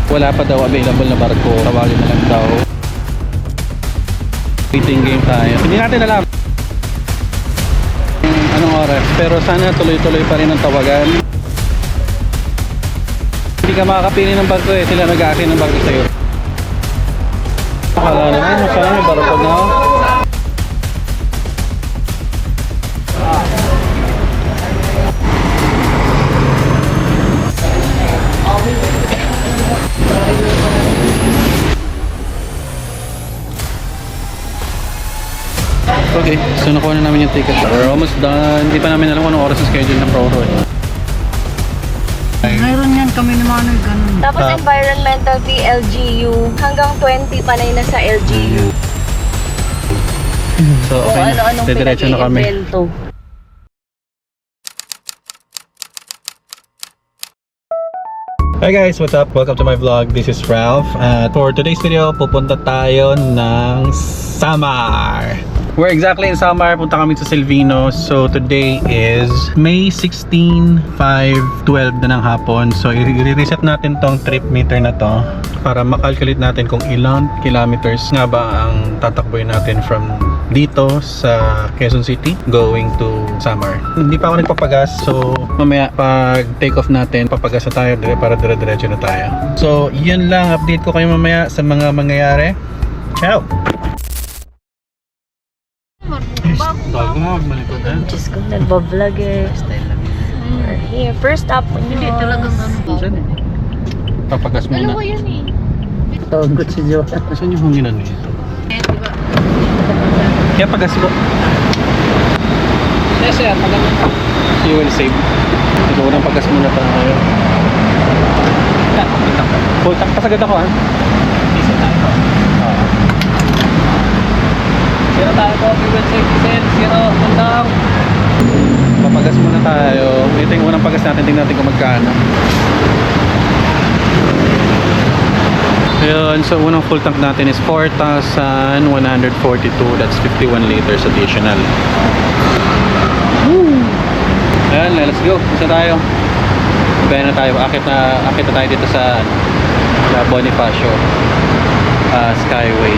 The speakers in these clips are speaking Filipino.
Wala pa daw available na barko. Tawagin na lang daw. Waiting game tayo. Hindi natin alam anong oras. Pero sana tuloy-tuloy pa rin ang tawagan. Hindi ka makakapili ng barko eh. Sila nag-aakit ng barko sa'yo. Akala naman, sana may barko na ako. Okay, so nakuha na namin yung ticket. We're almost done. Hindi pa namin alam kung anong oras ang schedule ng Proro eh. Mayroon yan kami ni Manoy, ganun. Tapos environmental fee LGU. Hanggang 20 panay na sa LGU. So okay na, ano-anong didiretso na kami. pinag-i-evento. Hi guys, what's up? Welcome to my vlog. This is Ralph. For today's video, pupunta tayo ng Samar. We're exactly in Samar. Punta kami sa Silvino. So today is May 16, 5:12 na ng hapon. So i-reset natin tong trip meter na to para makalculate natin kung ilang kilometers nga ba ang tatakboy natin from dito sa Quezon City going to Samar. Hindi pa ako nagpapagas, so mamaya pag take off natin papagas na tayo para dire-diretso na tayo. So yun lang, update ko kayo mamaya sa mga mangyayari. Ciao! Bago mo magmalikod ha? Diyos ko, nagbablog eh. We're here. First stop po nyo. Hindi talagang ano. Papagas muna. Dalawa yan eh. Togot si Jo. Saan yung hunginan niya? Eh, diba? Kaya pagas ko. Yes sir, pagas mo. You will save. Ito unang pagas muna tayo. Full tank pa sagad ako ha. Easy tayo. Zero tayo po, we will save percent. Zero, tandang. Papagas muna tayo. Ito yung unang pagas natin. Tingnan natin kung magkano. Ayun, so unang full tank natin is 4,142. That's 51 liters additional. Ayan, let's go. Isa tayo. Kaya na tayo. Akit na tayo dito sa Bonifacio Skyway.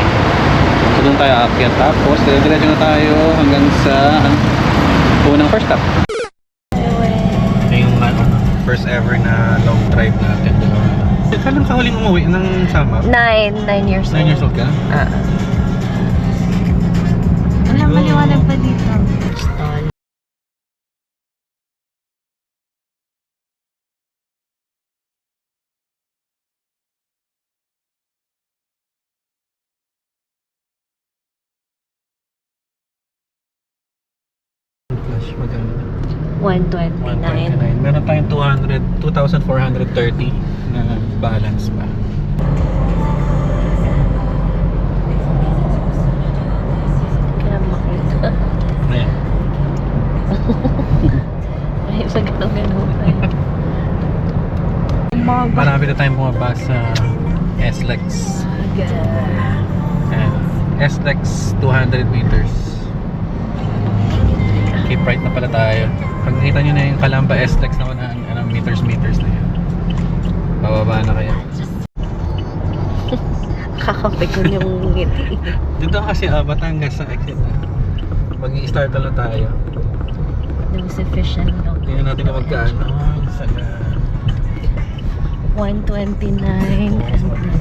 So doon tayo aakyat. Tapos diretso na tayo hanggang sa unang first stop. Ito yung first ever na long drive natin. Kailan ka huling umuwi ng Samar? 9 years old. 9 years old ka? Alam, maliwanag pa dito. Stall. Flash, maganda. 129. 129. Meron tayong 2,430 na balance pa. Kaya makita. Ayan. Ay, sa ganun-ganun tayo. Marami na tayong bumaba sa SLEX. Ayan. SLEX 200 meters. Keep right na pala tayo. Pag nakita nyo na yung Calamba SLEX na meters na yun. Bababa na kayo. Kakapikon yung ngiti. Dito kasi Batangas sa exit na. Mag-i-start na lang tayo. No sufficient no. Tingnan natin na magkaano. 129 and then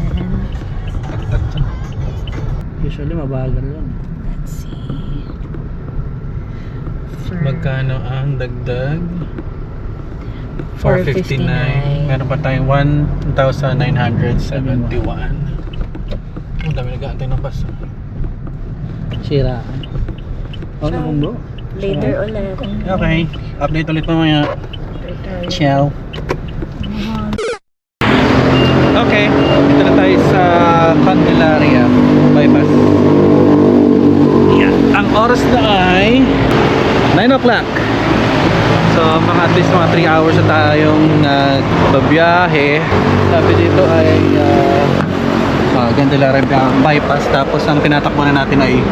usually mabagal lang. let's see. Magkano ang dagdag? 459. 459. Meron pa tayong 1,971. Ang dami nag-aantay ng bus. Sira. Ano mong Later ulit. Okay. Update ulit mamaya. Ciao. Okay. Dito na tayo sa Candelaria bypass. Yeah. Ang oras na ay 9 o'clock. So mga at least mga 3 hours na tayong nagbabiyahe. Sabi dito ay Candelaria bypass. Tapos ang tinatakbo na natin ay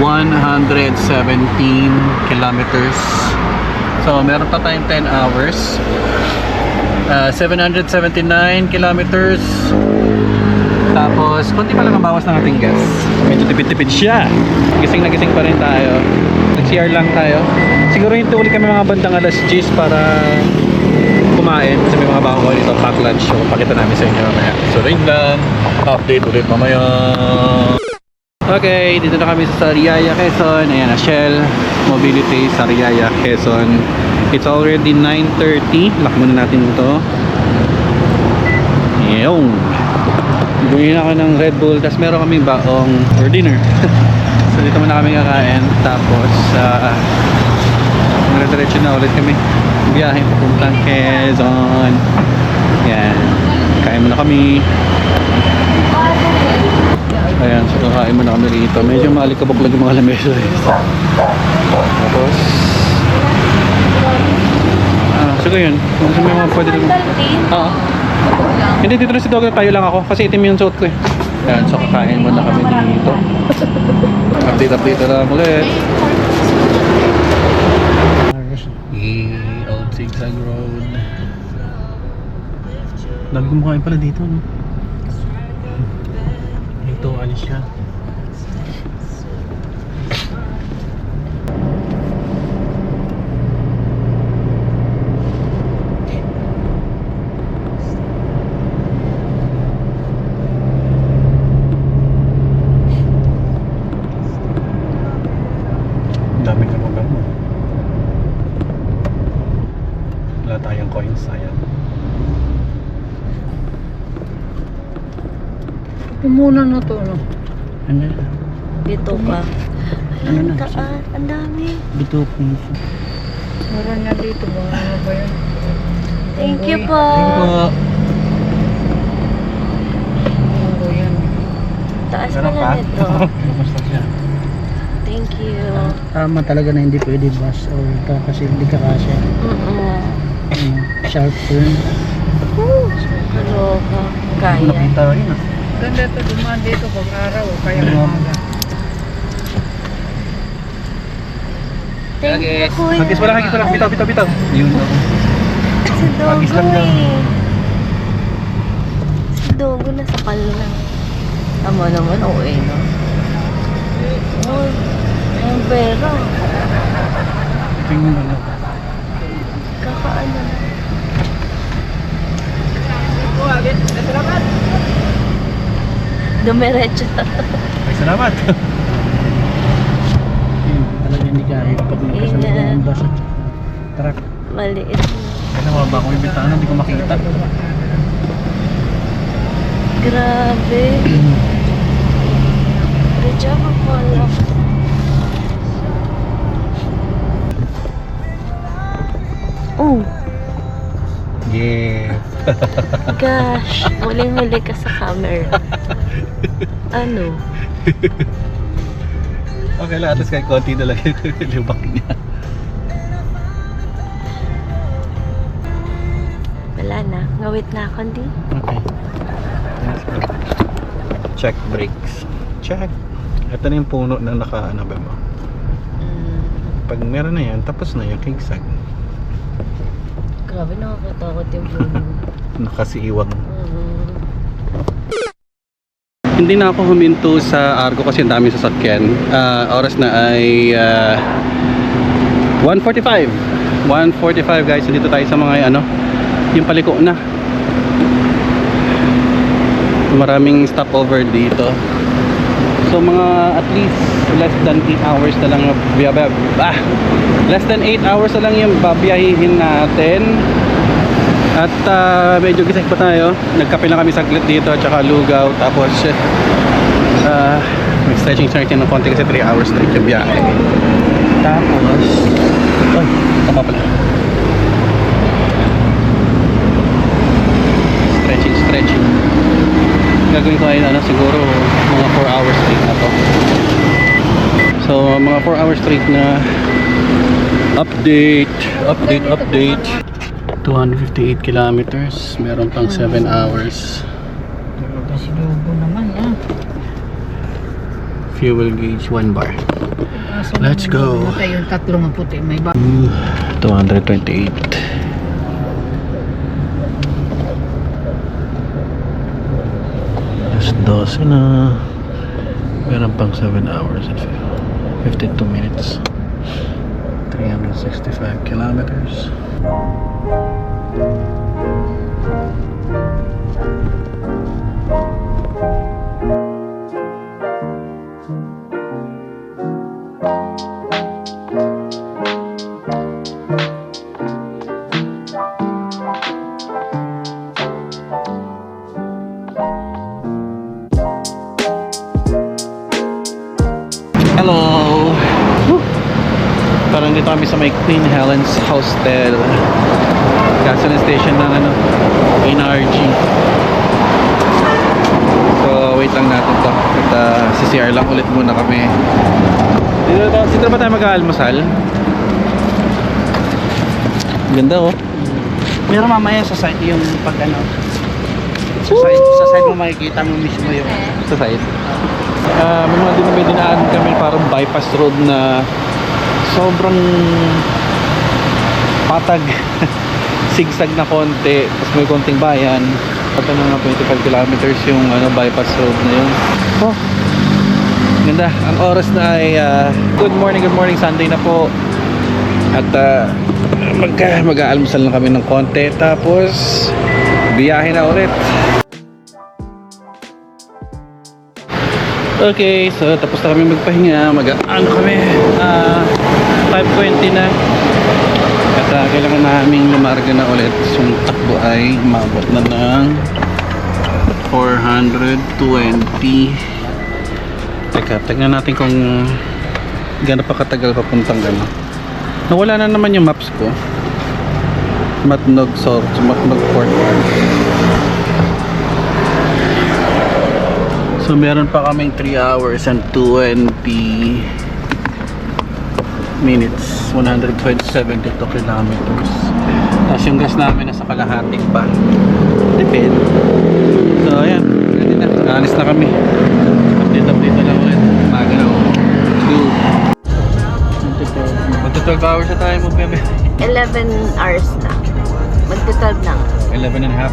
117 kilometers. So meron pa tayong 10 hours. 779 kilometers. Tapos, konti pa lang ang bawas ng ating gas. Medyo tipid-tipid siya. Gising na gising pa rin tayo. Nag-CR lang tayo. Siguro hindi ulit kami mga bandang alas 10 para kumain. Kasi may mga bago ko dito, pack lunch. So, pakita namin sa inyo mamaya. So, rin lang. Update ulit mamaya. Okay, dito na kami sa Sariaya, Quezon. Ayan na, Shell Mobility, Sariaya, Quezon. It's already 9:30. Lock muna natin ito. Yung bumili ako ng Red Bull, tapos meron kaming baong for dinner. So dito muna kami kakain, tapos diretso na ulit kami biyahe papuntang Quezon. Yan, kain muna kami. Ayan, so kakain muna kami rito. Medyo maalikabok lang yung mga lamesa. Tapos so yun, kung may mga pwede lang. Oo. Hindi, dito na si Dog, tayo lang ako kasi itim yung suot ko eh. Ayan, so kakain muna kami dito. Update na lang ulit. Old Zigzag Road. Dami kumakain pala dito, no? Ito, ano siya? Daming naman mo. Wala tayong coins, sayang. Muna na to, no? Ano? Dito pa. Ano na? Ang dami. Dito po. Meron na dito, mga ano ba yun? Thank you po. Ano yan? Taas Meron pala pa? nito. Basta siya. Thank you. Tama talaga na hindi pwede bus or kasi hindi ka kasya. Sharp turn. Kaloka. Kaya. Nakita rin ah. Ganda ito, dumaan dito pag araw, kaya umaga. Thank you, kuya. Hagis wala. Bitaw. Yun ako. Si Hagis Dogo lang daw. eh. Si Dogo nasa kalma. Tama naman, okay no? Oh, ang pera. Tingnan mo na. Kakaano na. Dumiretso. Ay, salamat. Talaga hindi kaya pag nagkasama Ingat. ng bus at truck. Maliit. Kaya mababa ko yung bintana, hindi ko makita. Grabe. Good job, Apollo. Oh, Yeah. gosh. Huling-huli ka sa camera. Ano? Okay lang, atas kahit konti na lang yung lubak niya. Wala na. Ngawit na ako, hindi. Okay. Check brakes. Check. Ito na yung puno na naka-ano ba mo. Pag meron na yan, tapos na yung kingsag. Grabe, nakakatakot yung bulo. Nakasiiwang. Hindi na ako huminto sa Argo kasi ang dami sasakyan. Oras na ay 1:45. 1:45 guys. Dito tayo sa mga ano, yung paliko na. Maraming stopover dito. So mga at least less than 8 hours na lang less than 8 hours na lang yung babiyahihin natin. At medyo gising pa tayo. Nagkape lang kami saglit dito at saka lugaw. Tapos stretching ng konti kasi 3 hours na yung biyahe. Tapos tama pala. Stretching. Gagawin ko ay siguro mga 4 hours straight na to. So mga 4 hours straight na update 258 kilometers, meron pang 7 hours. Si Dogo naman, ah. Fuel gauge 1 bar. Let's go. Matay yung tatlong puti, may ba? 228. 12 na. Meron pang 7 hours and 52 minutes. 365 kilometers. Hello! Parang dito kami sa may Queen Helen's Hostel. Gasoline station ng NRG. So, wait lang natin to. At CCR lang ulit muna kami. Dito ba tayo mag-aalmusal? Ganda oh. Meron mamaya sa side yung pag ano. Sa side mo makikita mo mismo yung Sa side. May mga dinaan kami parang bypass road na sobrang patag. Sigsag na konti, tapos may konting bayan. At mga 25 kilometers yung bypass road na yun. Oh, ganda. Ang oras na ay good morning, Sunday na po. At mag-aalmusal na kami ng konti. Tapos biyahe na ulit. Okay, so tapos na kami magpahinga. Kami 5:20 na. At kailangan naming lumarga na ulit. So yung takbo ay umabot na ng 420. Teka, tignan natin kung gano'n pa katagal papuntang gano'n. Nawala na naman yung maps ko. Matnog Port. So meron pa kaming 3 hours and 20 minutes, 172 kilometers. Tapos yung gas namin nasa kalahating pa. Depende. So ayan, ganun na. Alis na kami. Update na lang ulit. Maga na. Magta 12 hours na tayo magbebe. 11 hours na. Magta-12 na. 11 and a half.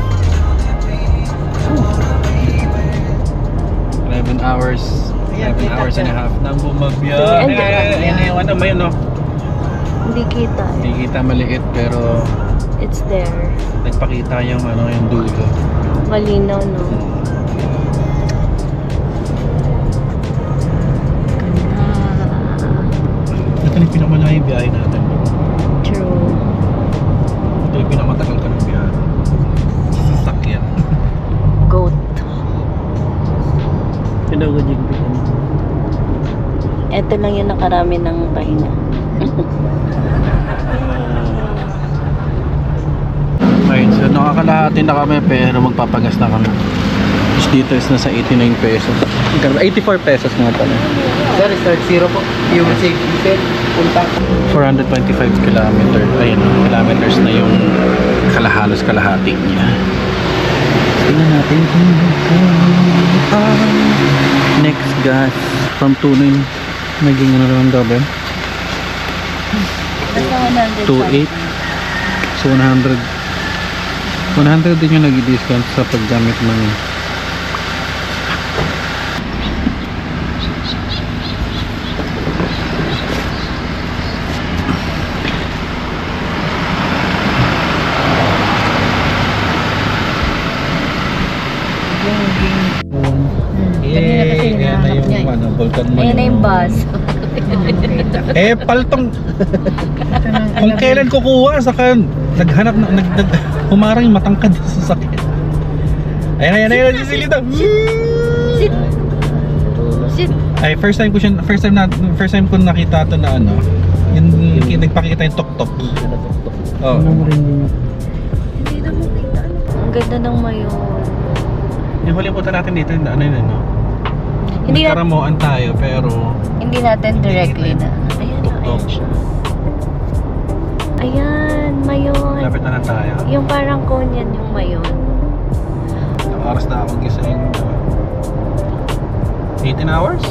11 hours. 11 hours and a half nang bumagbiyahe. Ayan yung may Hindi kita. Hindi kita maliit pero It's there. nagpakita yung yung dulo. Malinaw, no? Ito yung pinakamalaki biyahe natin. True. Ito yung pinakamatagal ka ng biyahe. Sasakyan. Goat. Ito lang yung nakarami ng pahinga. Right, so nakakalahati na kami pero magpapagas na kami. Is dito is nasa 89 pesos. 84 pesos nga pala. Sir, start zero po. Yung safety set, punta. 425 kilometers na yung halos-kalahati niya. Tingnan natin next gas from tunin naging naman double Basta 28 100 so 100 din yung nag-discount sa paggamit ng Vulcan mo. Ayun na yung bus. Paltong kung kailan kukuha saka naghanap humarang yung matangkad sa sakit. Ayan sisilita. Sit. Sit. Ay first time ko nakita to na yung nagpakita yung tok-tok. Oh. Hindi na makita. Ang ganda ng mayon. Yung huling punta natin dito Hindi nagkaramuan tayo pero Hindi natin directly na. Ayan siya. Ayan, mayon. lapit na tayo. Yung parang konyan yung mayon. Ang oras na ako gising 18 hours?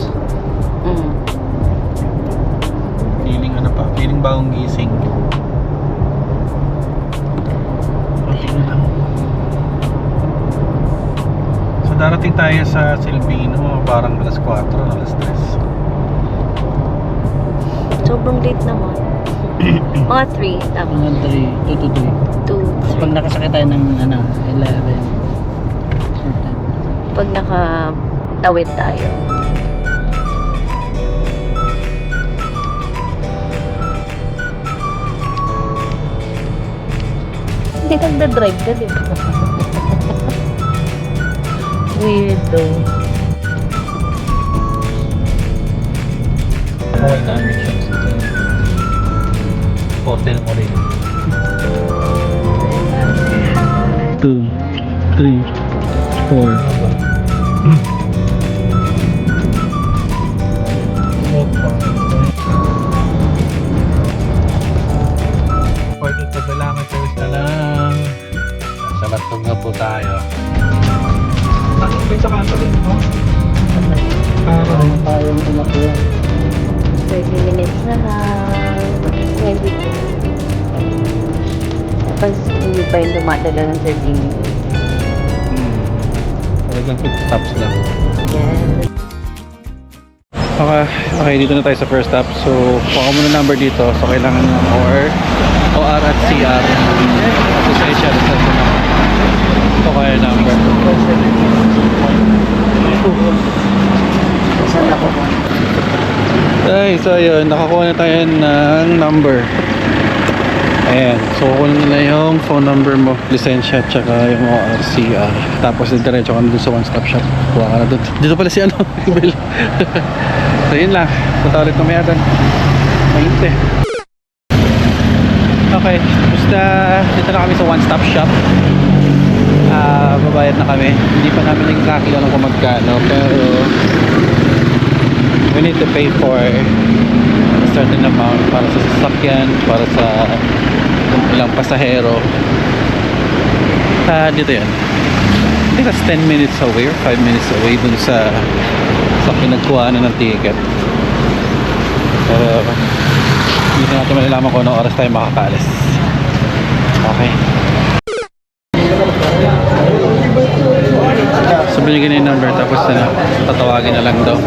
Feeling bagong gising. Tingnan lang. darating tayo sa Silvino, parang alas 4, alas 3. Sobrang late naman. Mga 3, tama. Mga 3, 2 to 3. 2, Pag 3. nakasakit tayo ng 11. Pag nakatawid tayo. Hindi nagda-drive ka, di ba? Weirdo. Hotel mo rin. 2, 3, 4. For dito Dalangan service na lang. Sa Batog na po tayo. Ano ba sa kanto din mo? Parang tayong umakuha. 30 minutes na lang. 22. Tapos hindi pa yung dumadala ng serving. Talagang quick stops lang. Yan. Okay, dito na tayo sa first stop. So, kuha mo na number dito. So, kailangan ng OR at CR. At essential. Ito kaya number. Saan ako po? Ay, so yun, nakakuha na tayo ng number. Ayan, so kukunin nila yung phone number mo, lisensya, tsaka yung ORCR. Tapos diretso ka na dun sa one-stop shop. Kuha ka na dun. Dito pala si ano, Bill. So yun lang, punta ulit mamaya dun. Mahinte. Okay, basta dito na kami sa one-stop shop. Babayad na kami. Hindi pa namin nagkakila ng kung magkano, pero we need to pay for a certain amount para sa sasakyan, para sa ilang pasahero. Dito yan. I think that's 10 minutes away or 5 minutes away dun sa pinagkuhaan ng ticket. Pero dito natin malalaman kung anong oras tayo makakaalis. Okay. So binigyan na yung number tapos tatawagin na lang daw.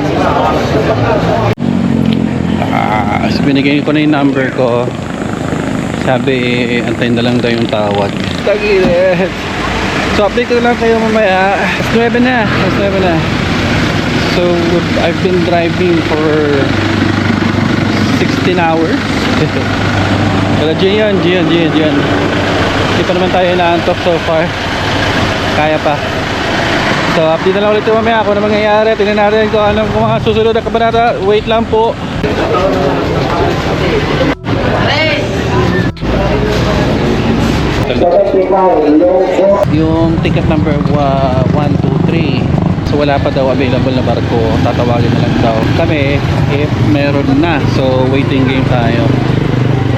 So binigyan ko na yung number ko. Sabi antayin na lang daw yung tawag. Tagilid. So update ko lang kayo mamaya. Alas 9 na. So I've been driving for 16 hours. Wala Gian. Hindi pa naman tayo inaantok so far. Kaya pa. So update na lang ulit mamaya kung ano mangyayari. Tingnan natin kung anong mga susunod na kabanata. Wait lang po. Yung ticket number 123. So wala pa daw available na barko. Tatawagin na lang daw kami if meron na. So waiting game tayo.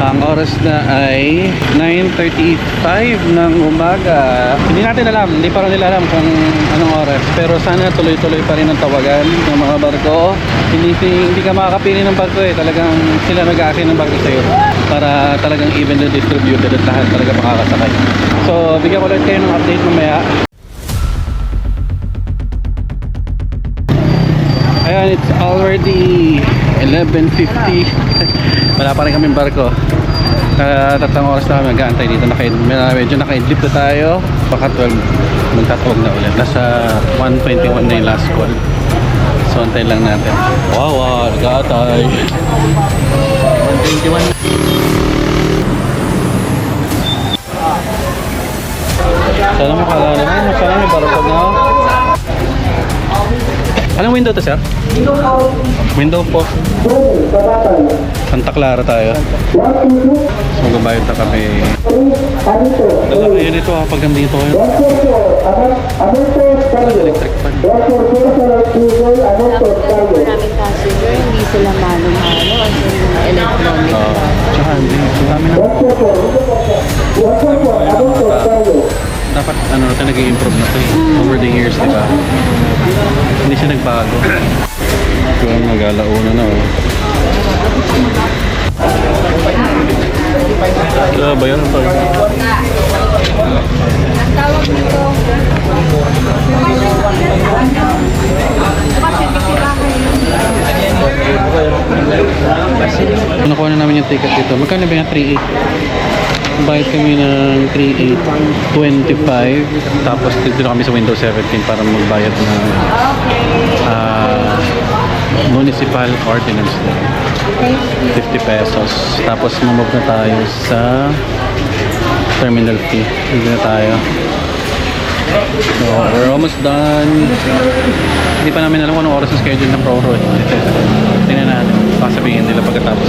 Ang oras na ay 9:35 ng umaga. Hindi natin alam, hindi pa rin nila alam kung anong oras. Pero sana tuloy-tuloy pa rin ang tawagan ng mga barko. Hindi ka makakapili ng barko eh. Talagang sila nag-aakin ng barko sa'yo. Para talagang evenly distributed at lahat talaga makakasakay. So bigyan ko ulit kayo ng update mamaya. Ayan, it's already 11:50. Wala pa rin kaming barko. Tatlong oras na kami mag-aantay dito. Medyo naka-idlip na tayo. Baka 12 magtatawag na ulit. Nasa 1:21 na yung last call. So antayin lang natin. Wow, nag-aantay. 1:21. Sana makala naman. Sana may barko na. Anong window to, sir? Window po. Santa Clara tayo. So magbabayad na kami. Dala kayo dito pag nandito kayo. Electric fan. Maraming passenger, hindi sila manong-halo as in electronic. Tsaka hindi. So dami na. Dapat ano natin nag-i-improve na ito over the years, di ba? Hindi siya nagbago. Ito ang mag-alauna na oh. Ito ba yun? Ang tawag nito. ticket dito. Magkano ba yung 3.8? Bayad kami ng 3.825. Tapos dito na kami sa Windows 17 para magbayad ng municipal ordinance na 50 pesos. Tapos mamove na tayo sa terminal fee. Dito na tayo. So, we're almost done. Hindi pa namin alam kung anong oras ang schedule ng Pro-Ro. Tingnan natin. Baka sabihin nila pagkatapos.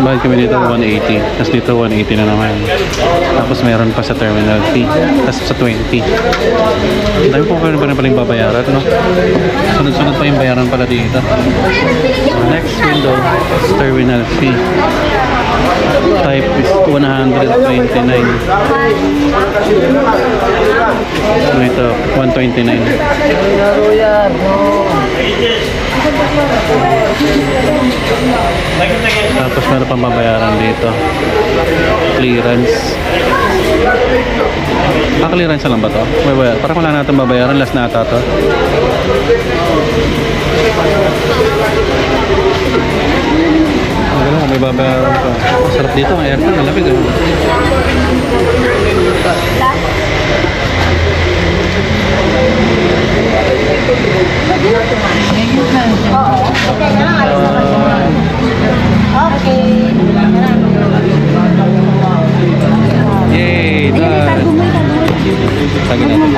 Bahid kami dito 180. Tapos dito 180 na naman. Tapos meron pa sa terminal fee. Tapos sa 20. Dahil po kayo ba na paling babayaran, no? Sunod-sunod pa yung bayaran pala dito. Next window is terminal fee. Type is 129. So ito, 129. Tapos meron pang babayaran dito. Clearance. Clearance lang ba to? Parang wala natin babayaran. Last na ata to. Ang galang, may babayaran pa. Sarap dito, ang aircon, malamig. Yay! Tagi natin.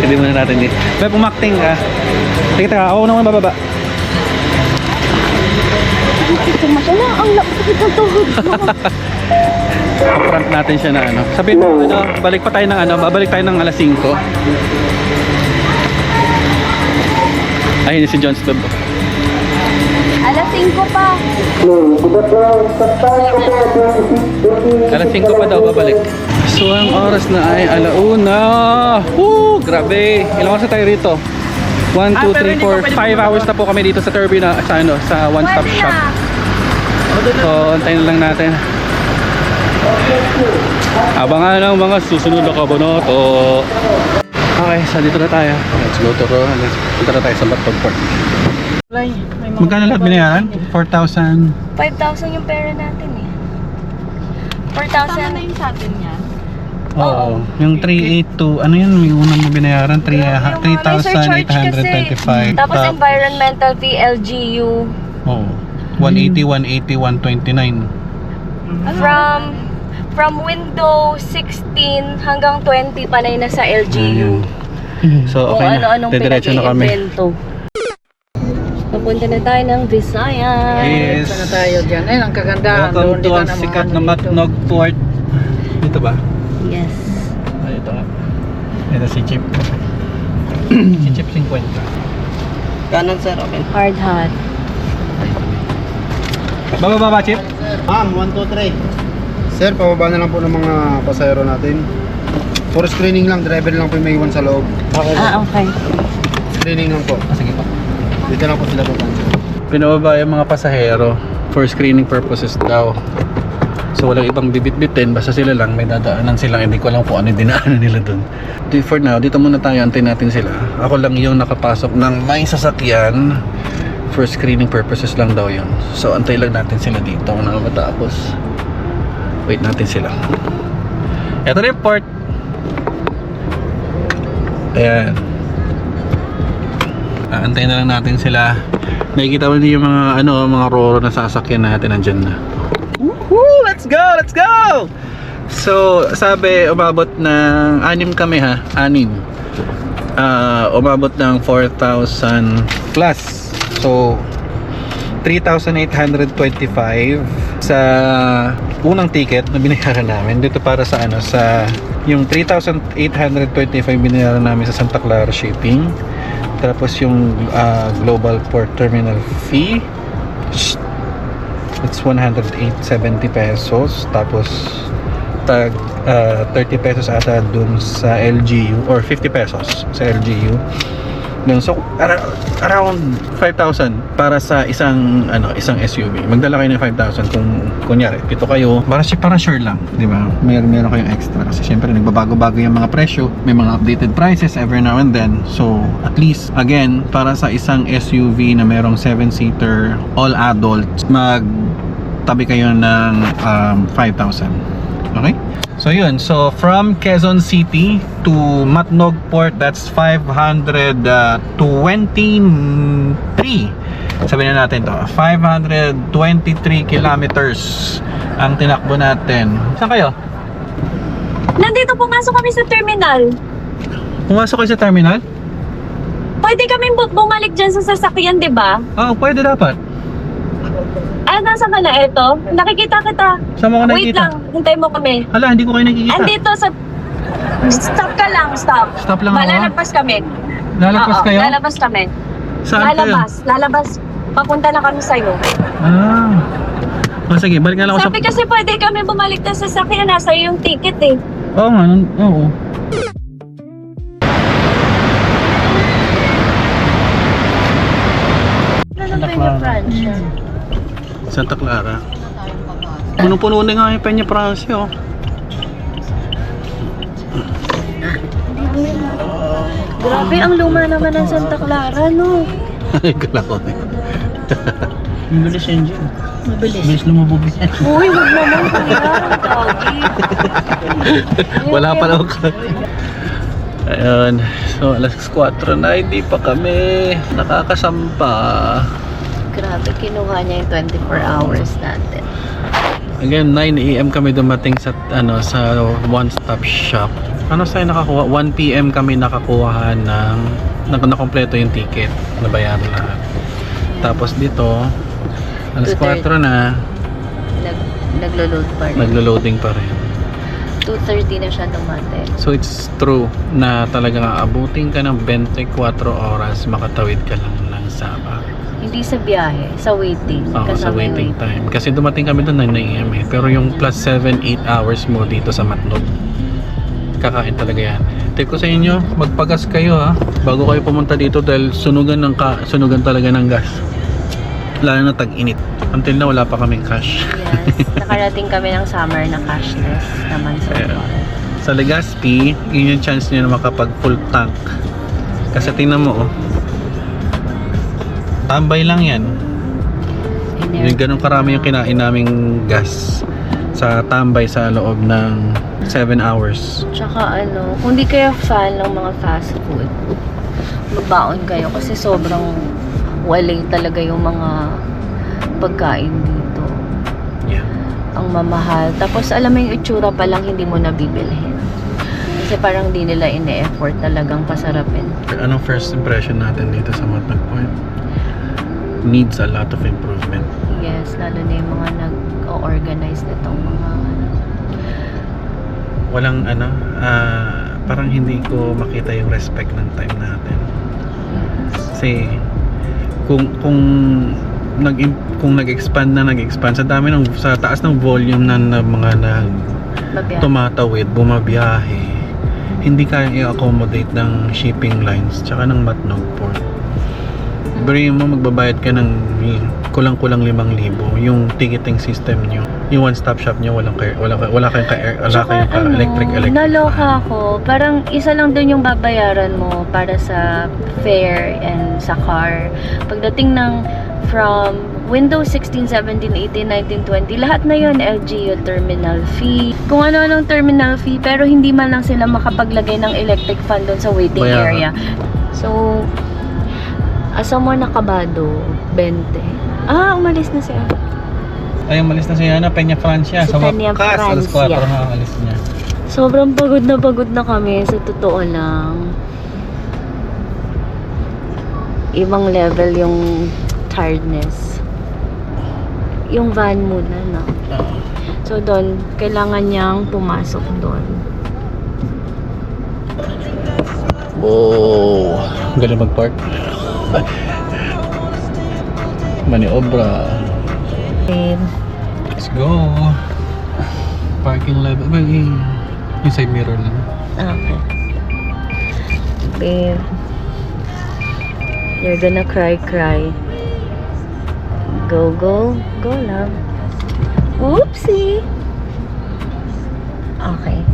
Hindi muna natin eh. May pumakting ka. Tika, ako naman bababa. Ang lapit ng tuhod mo. Prank natin siya na ano. Sabihin mo, balik pa tayo ng babalik tayo ng alas 5. Ay, si John Stub. Alas 5 pa. Alas 5 pa daw babalik. So, ang oras na ay alauna. Woo! Grabe! Ilang oras na tayo rito? 1, 2, 3, 4, 5 hours na po kami dito sa Turbina, sa one-stop shop. So, antayin na lang natin. Abangan ng mga susunod na kabonoto. Okay, so dito na tayo. Let's go to Let's punta na tayo sa Batog Port. Magkano lahat binayaran? 4,000. 5,000 yung pera natin eh. 4,000 na yung sa atin niya. Oo. Yung 382, ano yun? May unang mo binayaran? 3,825. Tapos environmental fee, LGU. Oo. 180, 180, 129. From window 16 hanggang 20 panay na sa LGU. So, Kung okay na. ano-anong Didiretso na kami. pinag-invento. Papunta na tayo ng Visayas. Yes. Saan na tayo dyan? Ayun, ang kagandahan. Welcome to Doon, ang di ka na sikat na maano dito. Matnog Port. Dito ba? Yes. Ay, ito nga. Ito si Chip. Si Chip 50. Kanan sir, okay. Hard hat. Bababa ba, Chip? Ma'am, 1, 2, 3. Sir, pababa na lang po ng mga pasahero natin. For screening lang, driver lang po yung may iwan sa loob. Okay. Screening lang po. Sige pa. Dito lang po sila pupunta. Pinababa yung mga pasahero for screening purposes daw. So walang ibang bibit-bitin, basta sila lang, may dadaanan silang, hindi ko alam kung ano yung dinaanan nila dun. For now, dito muna tayo, antayin natin sila. Ako lang yung nakapasok ng may sasakyan. For screening purposes lang daw yun. So antay lang natin sila dito na matapos. Wait natin sila. Ito na yung port. Ayan. Antayin na lang natin sila. Nakikita mo yung mga mga Roro na sasakyan natin nandyan na. Woohoo! Let's go! Let's go! So, sabi umabot ng 6 kami ha. 6. Umabot ng 4,000 plus. So 3,825 sa unang ticket na binayaran namin dito para sa sa yung 3,825 binayaran namin sa Santa Clara Shipping. Tapos yung Global Port Terminal fee, it's 108.70 pesos. Tapos tag 30 pesos ata dun sa LGU or 50 pesos sa LGU. Ganun. So around 5,000 para sa isang SUV. Magdala kayo ng 5,000 kung kunyari pito kayo. Para sure lang, di ba? Meron kayong extra kasi syempre nagbabago-bago yung mga presyo. May mga updated prices every now and then. So at least again, para sa isang SUV na merong 7-seater all adults, magtabi kayo ng 5,000. Okay? So yun, so from Quezon City to Matnog Port, that's 523. Sabihin na natin to, 523 kilometers ang tinakbo natin. Saan kayo? Nandito pumasok kami sa terminal. Pumasok kayo sa terminal? Pwede kami bumalik dyan sa sasakyan, di ba? Oo, pwede dapat. Nasa ka na ito? Nakikita kita. Saan mo ka Wait nakikita? lang, hintay mo kami. Hala, hindi ko kayo nakikita. Andito sa... Stop ka lang, stop. Stop lang ako? Lalabas kami. Lalagpas Oo, kayo? lalabas kami. Saan kayo? Lalabas. Papunta na kami sa'yo. Oh, sige, balik na lang ako Sabi kasi pwede kami bumalik na sa sasakyan. Nasa yung ticket eh. Oo nga, oo. Ano Peña Francia? Santa Clara. Puno-puno na nga yung Peña Francia, oh. Grabe, ang luma naman ng Santa Clara, no? Ay, kala ko. Mabilis yun dyan. Mabilis. Mabilis lumubog yan. Uy, wag naman kuya. Doggy. Wala pa lang ako. Ayun. So, alas 4 na. Hindi pa kami nakakasampa. Grabe, kinuha niya yung 24 hours natin. Again, 9 AM kami dumating sa sa one-stop shop. Ano sa'yo nakakuha? 1 PM kami nakakuha ng nakompleto yung ticket. Nabayaran lahat. Tapos dito, alas 4 na. Naglo-load pa rin. Naglo-loading pa rin. 2:30 na siya dumating. So it's true na talagang aabutin ka ng 24 oras makatawid ka lang ng Samar. Hindi sa biyahe, sa waiting. Oo, sa Kasama yung waiting time. Kasi dumating kami doon 9 AM eh. Pero yung plus 7-8 hours mo dito sa Matnog, kakain talaga yan. Tip ko sa inyo, magpagas kayo ha, bago kayo pumunta dito dahil sunugan talaga ng gas. Lalo na tag-init. Until na wala pa kaming cash. Yes, nakarating kami ng summer na cashless naman sa Sa Legazpi, yun yung chance niyo na makapag full tank. Kasi tingnan mo oh, tambay lang yan. Yung ganun karami yung kinain naming gas sa tambay sa loob ng 7 hours. Tsaka kung di kayo fan ng mga fast food, magbaon kayo kasi sobrang walay talaga yung mga pagkain dito. Yeah. Ang mamahal. Tapos alam mo yung itsura pa lang hindi mo nabibilhin. Kasi parang di nila ine-effort talagang pasarapin. Anong first impression natin dito sa Matnog Point? Needs a lot of improvement. Yes, lalo na yung mga nag-organize nitong mga Walang parang hindi ko makita yung respect ng time natin. Kasi kung nag-expand sa dami sa taas ng volume ng mga tumatawid, bumabiyahe, hindi kayang i-accommodate ng shipping lines tsaka ng Matnog Port. Bring mo magbabayad ka ng kulang-kulang 5,000 yung ticketing system nyo, yung one-stop shop nyo, wala kayong electric. Naloka ako. Parang isa lang dun yung babayaran mo para sa fare and sa car. Pagdating ng from Windows 16, 17, 18, 19, 20, lahat na yun, LGU terminal fee. Kung ano-anong terminal fee, pero hindi man lang sila makapaglagay ng electric fan doon sa waiting area. So, asa mo nakabado, 20. Umalis na siya. Ay, umalis na siya na Peña Francia. Si Sa Peña wakas, alas 4 Francia. na alis niya. Sobrang pagod na kami, sa totoo lang. Ibang level yung tiredness. Yung van muna, no? So doon, kailangan niyang pumasok doon. Oh, galing mag-park. Maniobra. Let's go. Parking level. Well, yung side mirror lang. Okay. Babe. You're gonna cry. Go lang. Oopsie! Okay.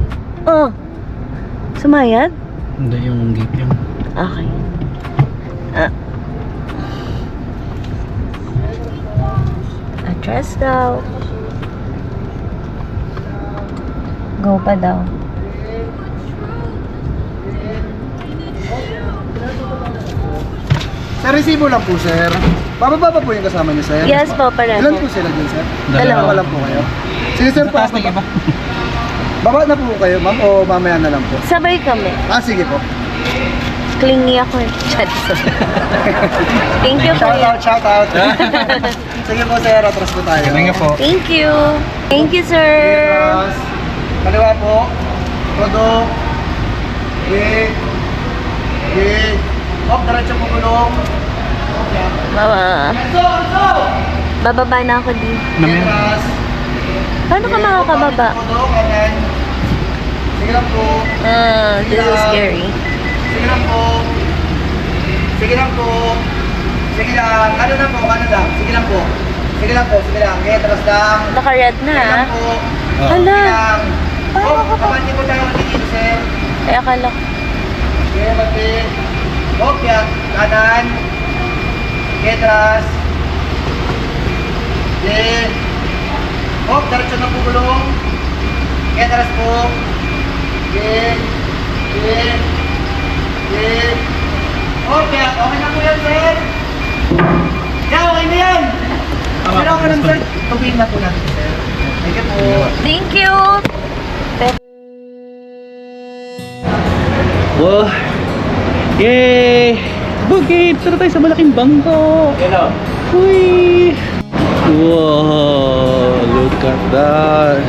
Oh! Sumayad? Hindi, yung gate yung... Okay. Atras daw. Go pa daw. Sir, resibo lang po, sir. Bababa pa po yung kasama niyo, sir? Yes po, pareho. Ilan po sila dyan, sir? Dalawa. Dalawa lang po kayo. Sige, sir, Sa taas ng iba. Baba na po kayo, ma'am, o mamaya na lang po? Sabay kami. Sige po. Clingy ako eh. Thank you po. Shout out. Sige po, sir, atras po tayo. Galing nga po. Thank you. Thank you, sir. Atras. Kaliwa po. Todo. Gate. Diretso po gulong. Mama. Bababa na ako din. Atras. Paano ka makakababa? Todo, kanan. Sige lang po. This is scary. Sige lang po. Sige lang po. Sige lang. Ano lang po, ano lang. Sige lang po. Sige lang po, sige lang. Okay, atras lang. Naka-red na Sige ha. lang po. Hala. Sige lang. Kapatid ko tayo dito, sir. Ay, akala ko. Okay, kapatid. Okay, kanan. Okay, atras. Okay. Diretso na po gulong. Okay, atras po. Okay. Okay. Okay, okay na po yan, sir. Yeah, okay na yan. Pero okay lang, sir. Tubig na po natin, sir. Thank you po. Thank you. Wow! Yay! Bukid! Tara tayo sa malaking bangko! Hello. Uy! Wow! Look at that!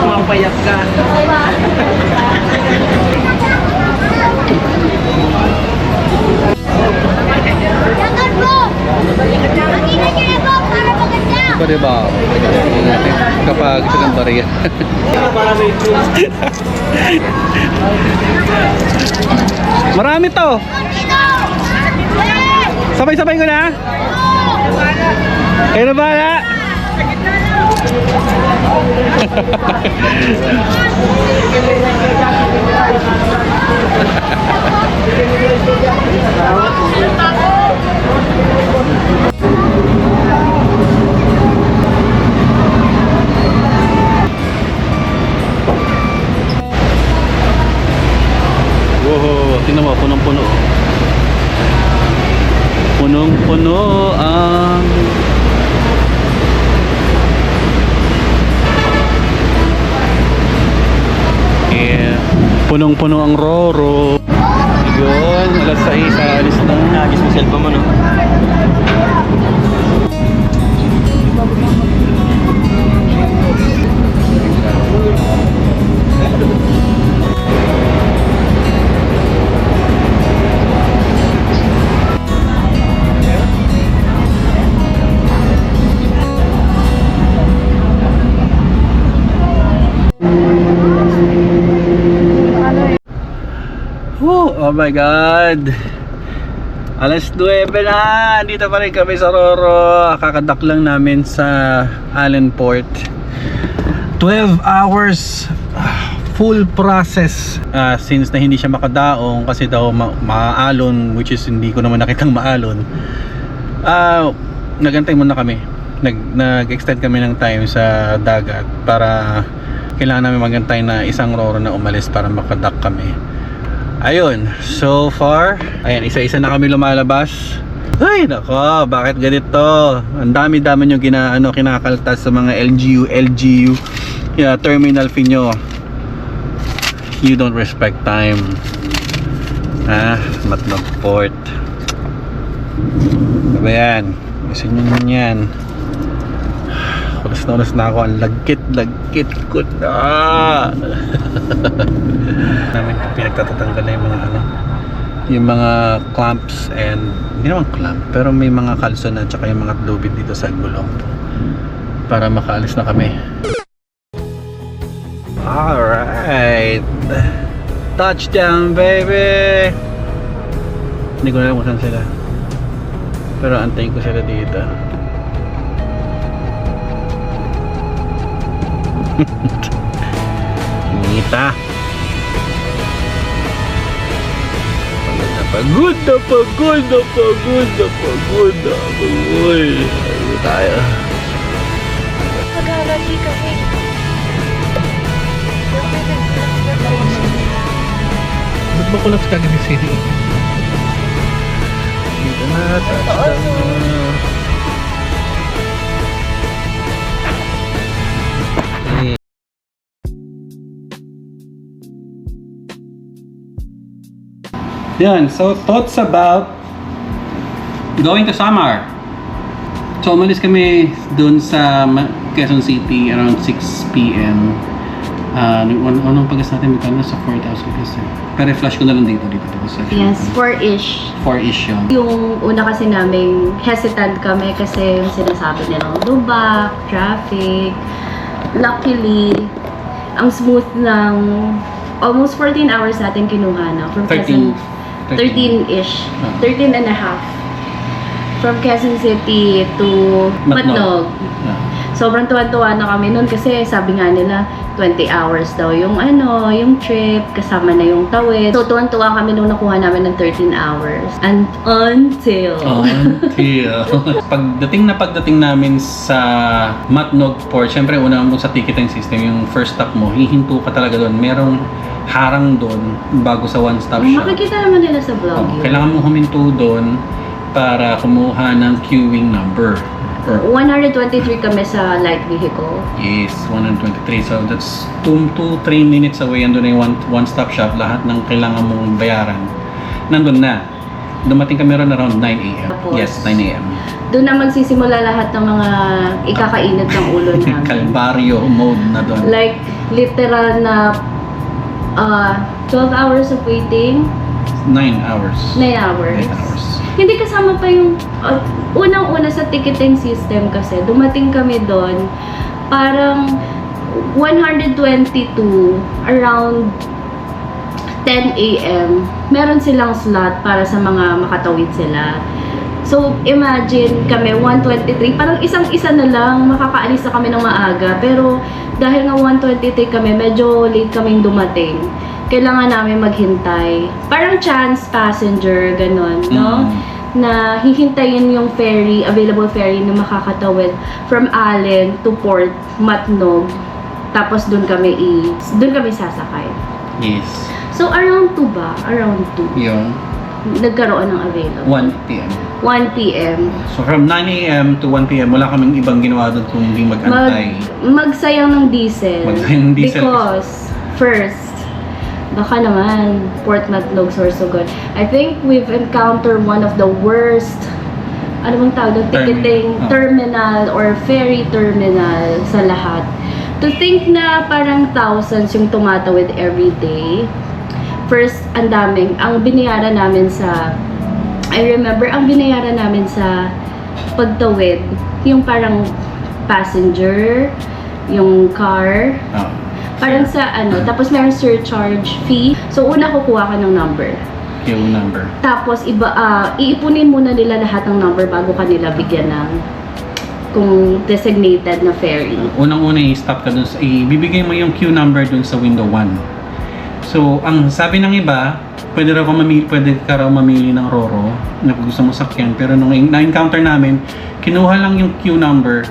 Pumapayak ka. Pa diba? Tingnan natin kapag silang bariya. Marami to! Sabay-sabay ko na! Kayo na bahala! Wow, tingnan mo, punong-puno. Punong-puno ang... Yeah. Punong-puno ang Roro. Yun, alas 6, alis na. Nagis mo cellphone mo, no? Oh my God! Alas 9 na! Dito pa rin kami sa Roro. Kakadak lang namin sa Allenport. 12 hours full process since na hindi siya makadaong kasi daw maalon, which is hindi ko naman nakitang maalon. Nagantay muna kami. Nag-extend kami ng time sa dagat para kailangan namin magantay na isang Roro na umalis para makadak kami. Ayun, so far, ayan, isa-isa na kami lumalabas. Ay, nako, bakit ganito? Ang dami-dami nyo kinakaltas sa mga LGU, terminal fee nyo. You don't respect time. Matnog port. Diba yan? Gusto nyo yan. Oras na ako. Ang lagkit ko na. Namin pinagtatatanggal na yung mga clamps and hindi naman clamp pero may mga kalson at saka yung mga lubid dito sa gulong para makaalis na kami. Alright, touchdown baby. Hindi ko na alam kung saan sila. Pero antayin ko sila dito. Nita. Pagod na. Uy, ano tayo? Mag-arati kami. Ba't ba kulap sa Cagayan City? Dito na, touchdown na. Yan, so thoughts about going to Samar. So umalis kami dun sa Quezon City around 6 p.m. Anong pagkas natin magkano sa 4,000 pesos. Pero flash ko na lang dito sa Yes, 4-ish. 4-ish yun. Yung una kasi namin, hesitant kami kasi yung sinasabi nilang lubak, traffic. Luckily, ang smooth ng almost 14 hours natin kinuha na. From 13-ish. 13 and a half. From Quezon City to Matnog. Yeah. Sobrang tuwa-tuwa na kami noon kasi sabi nga nila 20 hours daw yung yung trip, kasama na yung tawid. So tuwa-tuwa kami nung nakuha namin ng 13 hours. And until pagdating namin sa Matnog Port, syempre una mo sa ticketing system, yung first stop mo, hihinto ka talaga doon. Merong harang doon bago sa one-stop shop. Makikita naman nila sa vlog yun. Kailangan mo huminto doon para kumuha ng queuing number. 123 kami sa light vehicle. Yes, 123. So that's 2-3 minutes away. Andun na yung one-stop shop. Lahat ng kailangan mong bayaran nandun na. Dumating kami ron around 9 a.m. Tapos, Yes, 9 a.m. Doon na magsisimula lahat ng mga ikakainit ng ulo namin. Kalbaryo mode na doon. Like, literal na 12 hours of waiting. 9 hours. 9 hours. 9 hours. Hindi kasama pa yung unang-una sa ticketing system kasi dumating kami doon parang 122 around 10 a.m. Meron silang slot para sa mga makatawid sila. So, imagine kami, 123, parang isang-isa na lang, makakaalis na kami ng maaga. Pero, dahil nga 123 kami, medyo late kaming dumating. Kailangan namin maghintay. Parang chance passenger, ganun, no? Na hihintayin yung ferry, available ferry na makakatawid from Allen to Port Matnog. Tapos doon kami sasakay. Yes. So, around 2 ba? Around 2. Yung Nagkaroon ng available. 1 p.m. 1 p.m. So from 9 a.m. to 1 p.m. wala kaming ibang ginawa doon kung hindi mag-antay. Magsayang ng diesel. Magsayang ng diesel. Because, first, baka naman, Port Matnog, Sorsogon. I think we've encountered one of the worst, ano bang tawag doon? Ticketing terminal or ferry terminal sa lahat. To think na parang thousands yung tumatawid every day. First, ang daming. Ang binayaran namin sa, I remember, ang binayaran namin sa pagtawid, yung parang passenger, yung car, parang sa tapos meron surcharge fee. So, una kukuha ka ng number. Yung number. Tapos, iipunin muna nila lahat ng number bago kanila bigyan ng kung designated na ferry. Unang-una i-stop ka dun, ibibigay mo yung queue number dun sa window 1. So, ang sabi ng iba, pwede ka raw mamili ng Roro na gusto mo sakyan. Pero nung na-encounter namin, kinuha lang yung queue number.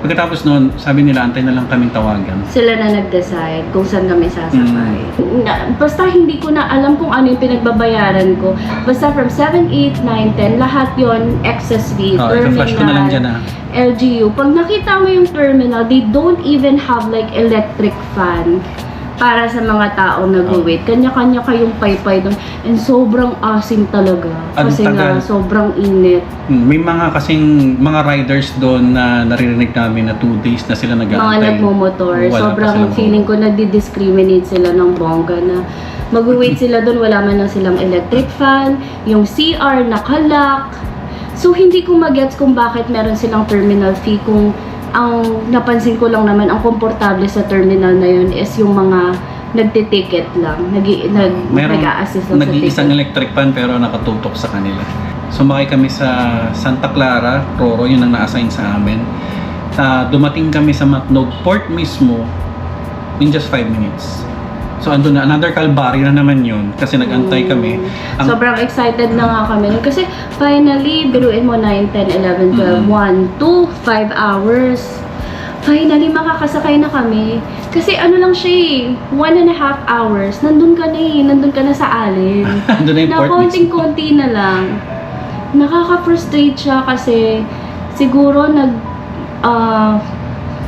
Pagkatapos noon, sabi nila, antay na lang kaming tawagan. Sila na nag-decide kung saan kami sasakay. Basta hindi ko na alam kung ano yung pinagbabayaran ko. Basta from 7, 8, 9, 10, lahat yon excess fee, Ika-flash ko na lang dyan LGU. Pag nakita mo yung terminal, they don't even have like electric fan para sa mga taong nag-wait. Kanya-kanya kayong paypay doon. And sobrang asim talaga. Kasi nga, sobrang init. May mga mga riders doon na naririnig namin na 2 days na sila nag-aantay. Mga nagmumotor. Sobrang feeling ko nagdi-discriminate sila ng bongga na mag-wait sila doon, wala man lang silang electric fan, yung CR nakalock. So, hindi ko magets kung bakit meron silang terminal fee kung ang napansin ko lang naman, ang komportable sa terminal na yun is yung mga nagtiticket lang, nag-a-assist lang sa nag-iisang ticket. electric pan pero nakatutok sa kanila. Sumakay kami sa Santa Clara, Roro, yun ang na-assign sa amin. Dumating kami sa Matnog Port mismo in just 5 minutes. So andun na, another calvary na naman yun kasi nag-antay kami. Sobrang excited na nga kami nun. Kasi finally, biruin mo 9, 10, 11, 12, 1, 2, 5 hours. Finally, makakasakay na kami. Kasi ano lang siya 1.5 hours. Nandun ka na sa alin. Andun na yung Na port mismo. konting-konti na lang. Nakaka-frustrate siya kasi siguro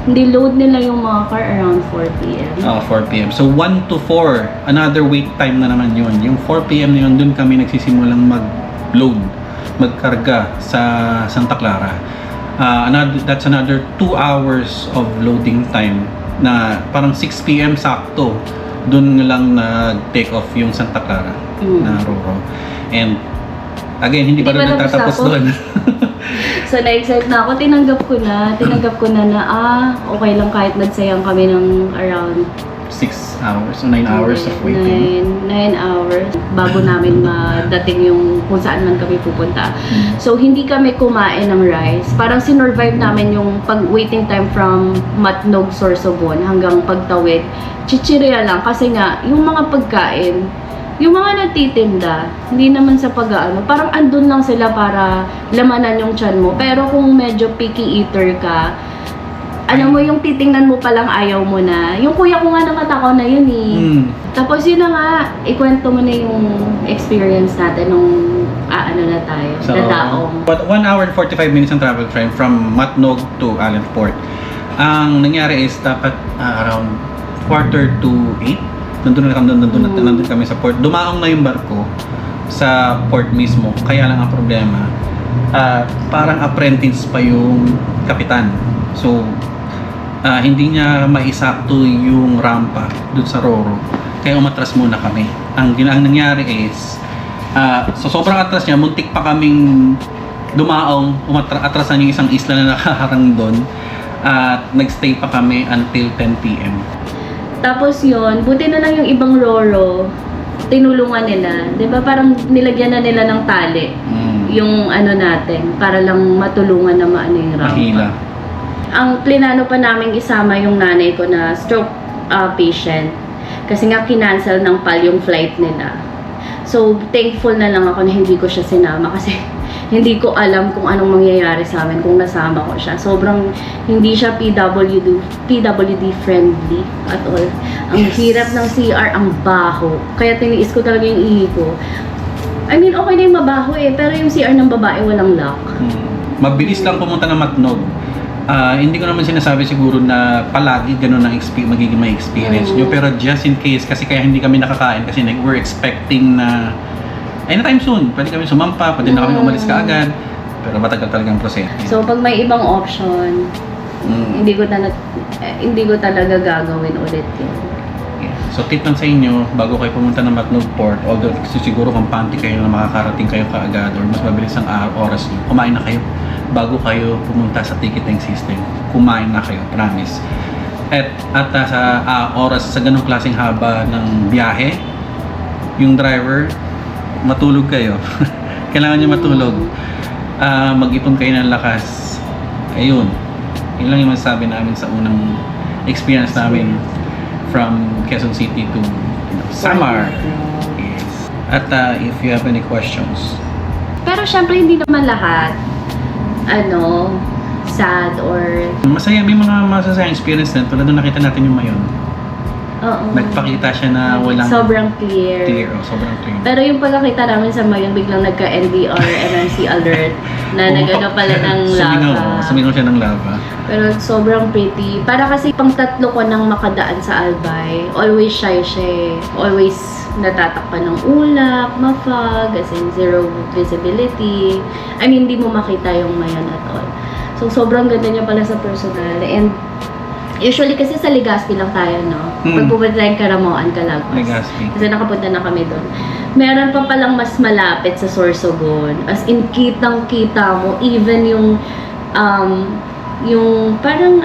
niload nila yung mga car around 4 p.m. 4 p.m. So 1 to 4, another wait time na naman yun. Yung 4 p.m. na yun, dun kami nagsisimulang mag-load, magkarga sa Santa Clara. That's another 2 hours of loading time na parang 6 p.m. sakto. Dun lang nag-take off yung Santa Clara na Roro. And again, hindi pa rin nagtatapos doon. So, na-excite na ako. Tinanggap ko na okay lang kahit nagsayang kami ng around 6 hours o 9 hours of waiting. 9 hours bago namin madating yung kung saan man kami pupunta. So, hindi kami kumain ng rice. Parang sinurvive namin yung pag-waiting time from Matnog, Sorsogon hanggang pagtawid. Chichirya lang kasi nga, yung mga pagkain, yung mga nagtitinda, hindi naman sa pag-aano, parang andun lang sila para lamanan yung tiyan mo. Pero kung medyo picky eater ka, alam mo yung titingnan mo palang ayaw mo na. Yung kuya ko nga nakatakaw na yun Tapos yun na nga, ikwento mo na yung experience natin nung na tayo, dadaong. But 1 hour and 45 minutes ang travel time from Matnog to Allen Port. Ang nangyari is dapat around 7:45 nandun kami sa port. Dumaong na yung barko sa port mismo. Kaya lang ang problema, parang apprentice pa yung kapitan. So, hindi niya maisakto yung rampa dun sa Roro. Kaya umatras muna kami. Ang nangyari is, so sobrang atras niya, muntik pa kaming dumaong, atrasan yung isang isla na nakaharang doon. At nagstay pa kami until 10 p.m. Tapos yun, buti na lang yung ibang Roro, tinulungan nila. 'Di ba parang nilagyan na nila ng tali yung natin para lang matulungan na maano yung rampa. Mahila. Ang plinano pa naming isama yung nanay ko na stroke patient kasi nga kinancel ng PAL yung flight nila. So thankful na lang ako na hindi ko siya sinama kasi hindi ko alam kung anong mangyayari sa amin kung nasama ko siya. Sobrang hindi siya PWD friendly at all. Ang hirap ng CR, ang baho. Kaya tiniis ko talaga yung ihi ko. I mean, okay na yung mabaho pero yung CR ng babae walang lock. Mabilis lang pumunta ng Matnog. Hindi ko naman sinasabi siguro na palagi ganun ang magiging may experience nyo. Pero just in case, kasi kaya hindi kami nakakain kasi we're expecting na anytime soon, pwede kami sumampa, pwede na kami umalis kaagad. Pero matagal talagang proseso. So pag may ibang option, hindi ko talaga gagawin ulit yun. Yeah. So tip lang sa inyo, bago kayo pumunta ng Matnog Port, although siguro kampante kayo na makakarating kayo kaagad or mas mabilis ang oras nyo, kumain na kayo bago kayo pumunta sa ticketing system. Kumain na kayo, promise. At sa oras, sa ganong klaseng haba ng biyahe, yung driver, matulog kayo. Kailangan nyo matulog. Mag-ipon kayo ng lakas. Ayun. Yun lang yung masasabi namin sa unang experience namin from Quezon City to Samar. Yes. At if you have any questions. Pero syempre hindi naman lahat sad or Masaya, may mga masasayang experience din. Tulad nung nakita natin yung Mayon. oo. Nagpakita siya na walang Sobrang clear. sobrang clear. Pero yung pagkakita namin sa Mayon, biglang nagka-NDR, MMC alert na nagano pala ng lava. Sumingaw siya ng lava. Pero sobrang pretty. Para kasi pang tatlo ko nang makadaan sa Albay. Always shy siya. Always natatakpan ng ulap, mafog, as in zero visibility. I mean, hindi mo makita yung Mayon at all. So, sobrang ganda niya pala sa personal. And usually kasi sa Legazpi lang tayo, no? Pag pupunta tayong Karamoan, Calagwas. Legazpi. Kasi nakapunta na kami doon. Meron pa palang mas malapit sa Sorsogon. As in, kitang-kita mo. Even yung parang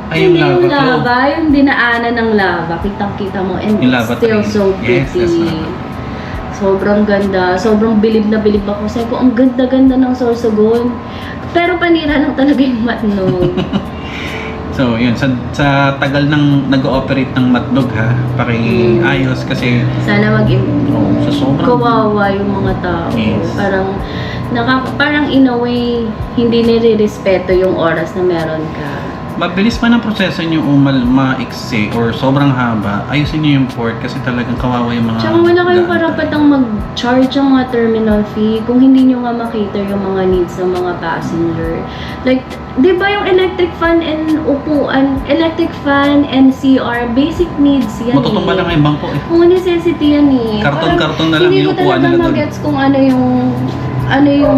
Ay, yung Hindi yung lava flow. lava, yung dinaanan ng lava. Kitang-kita mo. And Yung lava it's still train. so Yes, pretty. yes, lava. Sobrang ganda. Sobrang bilib na bilib ako. Sabi ko, ang ganda-ganda ng Sorsogon. Pero panira lang talaga yung matnog. So, yun. Sa tagal ng nag-ooperate ng Matnog ha, pakiayos kasi Sana mag-improve. sa sobrang... Kawawa yung mga tao. Yes. Parang in a way, hindi nire-respeto yung oras na meron ka. Mabilis pa ng proseso nyo maiksi or sobrang haba, ayusin nyo yung port kasi talagang kawawa yung mga... Tsaka wala kayong gaan. karapatang mag-charge ng mga terminal fee kung hindi nyo nga makater yung mga needs ng mga passenger. Like, di ba yung electric fan and upuan, electric fan and CR, basic needs yan Matutumba lang yung bangko eh. Kung necessity yan eh. Karton-karton na lang Hindi yung ko upuan talaga nila doon. magets kung ano yung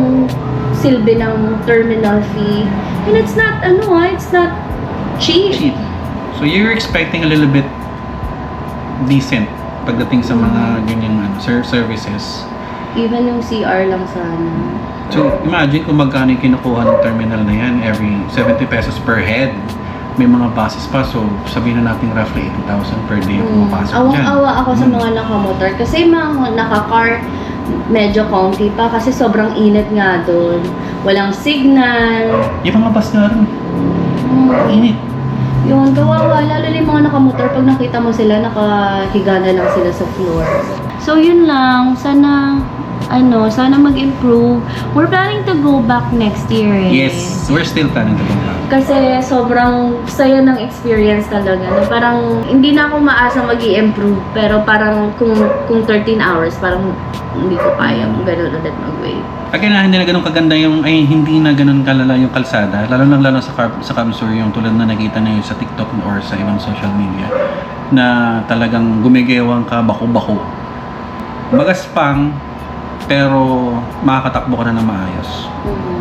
silbi ng terminal fee. And it's not, it's not cheap. So you're expecting a little bit decent pagdating sa mga ganyang services. Even yung CR lang sana. So imagine kung magkano yung kinukuha ng terminal na yan every 70 pesos per head. May mga buses pa, so sabihin na natin roughly 80,000 per day yung pumapasok dyan. Awang-awa ako sa mga nakamotor kasi mga naka-car medyo comfy pa kasi sobrang init nga doon. Walang signal. Yung mga bus nga rin, init. Yun, kawawa. Lalo na yung mga nakamotor, pag nakita mo sila, nakahiga na lang sila sa floor. So, yun lang. Sana mag-improve. We're planning to go back next year eh. Yes, we're still planning to go back. Kasi sobrang saya ng experience talaga. No? Parang hindi na ako maasa mag-i-improve. Pero parang kung 13 hours, parang hindi ko kaya kung gano'n ulit mag-wait. Again, hindi na ganun kaganda hindi na ganun kalala yung kalsada. Lalo sa Kamsur, yung tulad na nakita na yun sa TikTok or sa ibang social media, na talagang gumigewang ka bako-bako. Magaspang, pero makakatakbo ka na ng maayos.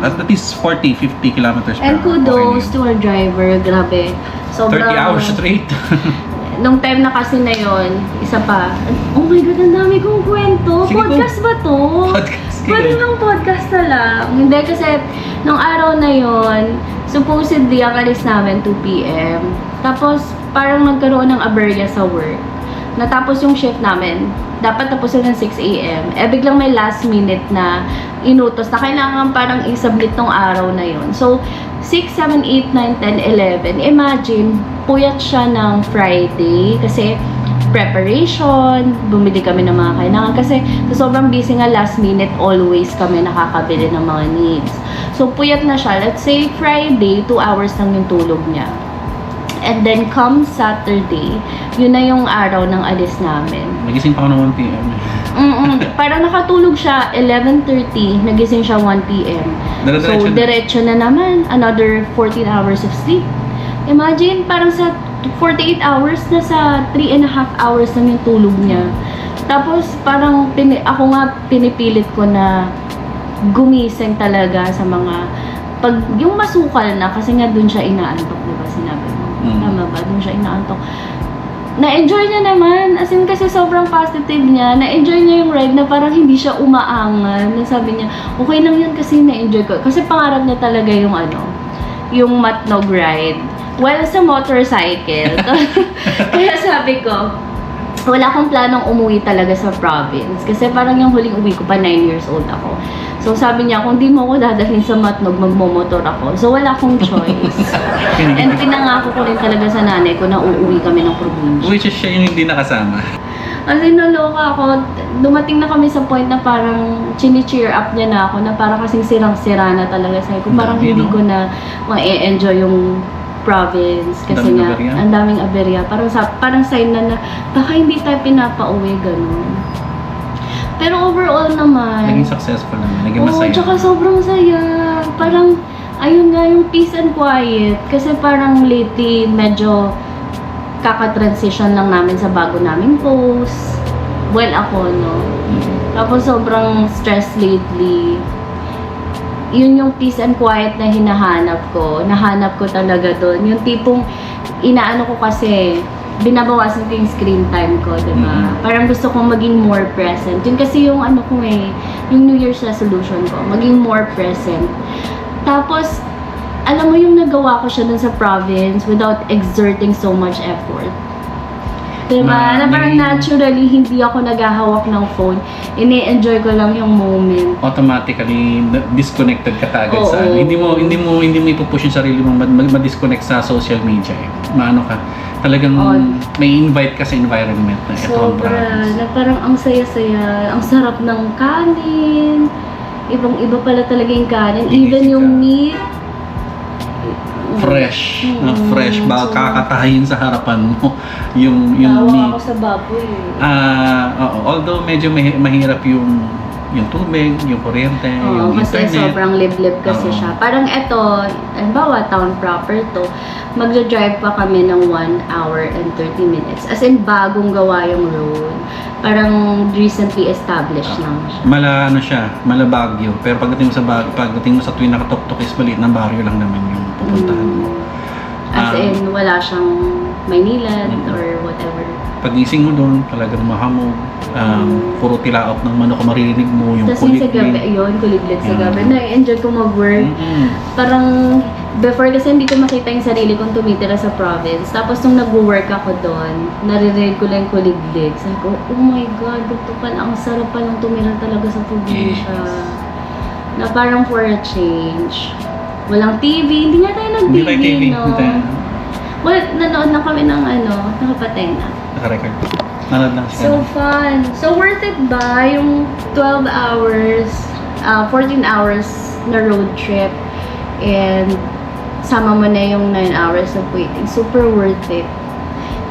At least 40-50 kilometers per And hour. kudos to our driver. Grabe. 30 hours straight. Nung time na kasi na yon, isa pa. Oh my God, ang dami kong kwento. Sige, Podcast ba to? Podcast. Pwede lang podcast na lang. Hindi kasi, nung araw na yon, supposedly, ang alis namin 2 p.m. Tapos, parang nagkaroon ng aberya sa work. Natapos yung shift namin. Dapat tapusin ng 6 a.m. Biglang may last minute na inutos na kailangan parang i-submit tong araw na yon. So, 6, 7, 8, 9, 10, 11. Imagine, puyat siya ng Friday kasi preparation, bumili kami ng mga kailangan kasi sobrang busy nga last minute, always kami nakakabili ng mga needs. So, puyat na siya. Let's say Friday, 2 hours lang yung tulog niya. And then come Saturday, yun na yung araw ng alis namin. Nagising pa ako ng 1 p.m. Parang nakatulog siya 11:30, nagising siya 1 p.m. So, diretso na naman, another 14 hours of sleep. Imagine, parang sa 48 hours, nasa 3.5 hours lang yung tulog niya. Tapos, parang ako nga pinipilit ko na gumising talaga sa mga, yung masukal na, kasi nga dun siya inaantok, di ba sinabi mo? Tama ba? Dun siya inaantok. Na-enjoy niya naman. As in, kasi sobrang positive niya. Na-enjoy niya yung ride na parang hindi siya umaangan. Sabi niya, okay lang yun kasi na-enjoy ko. Kasi pangarap niya talaga yung yung Matnog ride. Well, sa motorcycle. Kaya sabi ko, wala akong planong umuwi talaga sa province. Kasi parang yung huling uwi ko pa, 9 years old ako. So sabi niya, kung di mo ako dadalhin sa Matnog, magmomotor ako. So wala akong choice. And pinangako ko rin talaga sa nanay ko na uuwi kami ng probinsya. Which is siya yung hindi nakasama. Kasi naloka ako. Dumating na kami sa point na parang chini-cheer up niya na ako na parang kasing sirang-sira na talaga sa ko. Parang hindi ko na ma-enjoy yung province kasi nga ang daming aberya. Parang sign na baka hindi tayo pinapauwi, ganun. Pero overall naman, Naging successful naman. Naging masaya. tsaka sobrang saya. Parang, ayun nga, yung peace and quiet. Kasi parang lately, medyo kaka-transition lang namin sa bago naming post. Well, ako, no? Tapos sobrang stress lately. Yun yung peace and quiet na hinahanap ko. Nahanap ko talaga doon. Yung tipong, inaano ko kasi, binabawasan ko yung screen time ko, diba? Parang gusto kong maging more present. Yun kasi yung yung New Year's resolution ko, maging more present. Tapos, alam mo yung nagawa ko siya dun sa province without exerting so much effort. Diba? Na parang naturally, hindi ako naghahawak ng phone. Ini-enjoy ko lang yung moment. Automatically disconnected ka kaagad sa Oo. hindi mo ipupush yung sarili mo ma-disconnect sa social media. Maano ka? Talagang On. may invite ka sa environment na ito ang Sobra. province. Na parang ang saya-saya. Ang sarap ng kanin. Ibang-iba pala talaga yung kanin. Even yung meat. Fresh, Mm. fresh ba So, kakatahin sa harapan mo yung Tawa meat. ako sa baboy. Oo, although medyo mahirap yung tubig, yung kuryente, Oo, yung kasi internet. sobrang liblib kasi Oo. siya. Parang eto, halimbawa town proper to, magja-drive pa kami ng 1 hour and 30 minutes. As in, bagong gawa yung road. Parang recently established lang siya. Mala Baguio. Pero pagdating mo sa pagdating mo sa tuwing nakatok-tok is maliit na baryo lang naman yung pupuntahan mo. As in, wala siyang Maynila Mm. or whatever. Pagising mo doon, talagang mahamog. Puro tilaok ng manok ang maririnig mo, yung Tapos yung sa gabi, yun, kuliglig sa gabi. Na-enjoy ko mag-work. Parang, before kasi hindi ko makita yung sarili kong tumitira sa province. Tapos nung nag-work ako doon, naririnig ko lang yung kuliglig. Sabi ko, oh my God, ito pala, ang sarap palang tumira talaga sa probinsya. Na parang for a change. Walang TV, hindi nga tayo Hindi nag-TV, tayo TV. no? Hindi tayo. Well, nanood na kami ng nakapatay na. Naka-record. Nanood lang siya. So fun. So worth it ba yung 12 hours, 14 hours na road trip and sama mo na yung 9 hours of waiting. Super worth it.